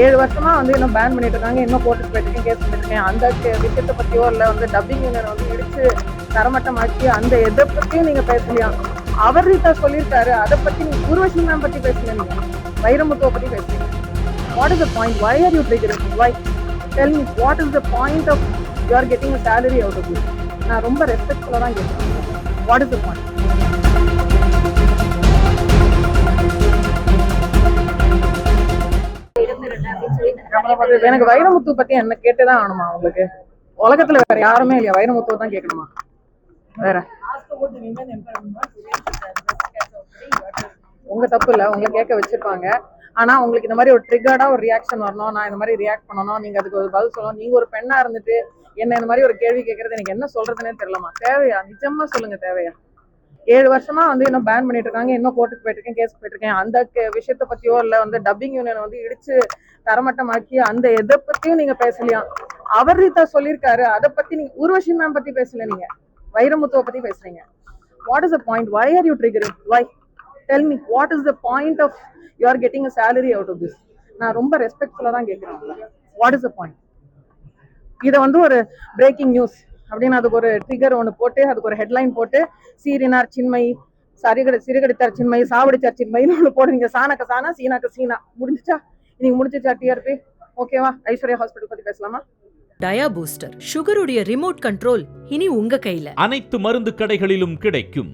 7 வருஷமா வந்து இன்னும் பேன் பண்ணிட்டு இருக்காங்க, இன்னும் கோர்ட்டுக்கு போயிட்டு கேஸ் பண்ணிருக்கேன். அந்த விஷயத்தை பத்தியோ இல்ல வந்து டப்பிங் யூனியன் வந்து இடிச்சு தரமட்டமாக்கி அந்த எதை பத்தியும் நீங்க பேசலையா? அவர் ரீதா சொல்லியிருக்காரு, அதை பத்தி நீங்க ஊர்வசி மேம் பத்தி பேசல, நீங்க வைரமுத்துவை பத்தி பேசுறீங்க. What is the point? Why are you triggering? Why? Tell me, what is the point of you are getting a salary out of this? நான் ரொம்ப ரெஸ்பெக்ட்ஃபுல்லா தான் கேட்கிறேன். What is the point? எனக்கு வைரமுத்து பத்தி என்ன கேட்டுதான் ஆகணுமா உங்களுக்கு? உலகத்துல வேற யாருமே இல்லையா? வைரமுத்துவை தான் கேட்கணுமா? வேற உங்க தப்பு இல்ல, உங்களை கேட்க வச்சிருப்பாங்க. ஆனா உங்களுக்கு இந்த மாதிரி ஒரு ட்ரிகர்டா ஒரு ரியாக்ஷன் வரணும், நான் இந்த மாதிரி ரியாக்ட் பண்ணணும், நீங்க அதுக்கு ஒரு பதில் சொல்லணும். நீங்க ஒரு பெண்ணா இருந்துட்டு என்ன இந்த மாதிரி ஒரு கேள்வி கேட்கறது எனக்கு என்ன சொல்றதுன்னே தெரியலமா. தேவையா? நிஜமா சொல்லுங்க, தேவையா? 7 வருஷமா வந்து இன்னும் பேன் பண்ணிட்டு இருக்காங்க, இன்னும் கோர்ட்டுக்கு போயிட்டு இருக்கேன், கேஸ் போயிட்டு இருக்கேன். அந்த விஷயத்தை பத்தியோ இல்ல வந்து டப்பிங் யூனியன் வந்து இடிச்சு தரமட்டமாக்கி அந்த எதை பத்தியும் நீங்க பேசலையா? அவர் ரீதா சொல்லியிருக்காரு, அதை பத்தி நீங்க ஊர்வசி மேம் பத்தி பேசல, நீங்க வைரமுத்துவை பத்தி பேசுறீங்க. What is the point? Why are you triggering? Why? Tell me, what is the point of you are getting a salary out of this? நான் ரொம்ப ரெஸ்பெக்ட்ஃபுல்லா தான் கேட்கிறேன். What is the point? இதை வந்து ஒரு பிரேக்கிங் நியூஸ் அப்படின்னு அதுக்கு ஒரு ட்ரிகர் ஒன்று போட்டு அதுக்கு ஒரு ஹெட்லைன் போட்டு சீரினார் சின்மை, சிறுகடித்தார் சின்மை, சாவடிச்சார் சின்மைன்னு ஒன்று போடுவீங்க. சாணக்க சாணா, சீனாக்க சீனா. முடிஞ்சிச்சா? இன்னைக்கு முடிஞ்சிச்சா டிஆர்பி? ஓகேவா? ஐஸ்வர்யா ஹாஸ்பிட்டல் பத்தி பேசலாமா? டயா பூஸ்டர் சுகருடைய ரிமோட் கண்ட்ரோல் இனி உங்க கையில. அனைத்து மருந்து கடைகளிலும் கிடைக்கும்.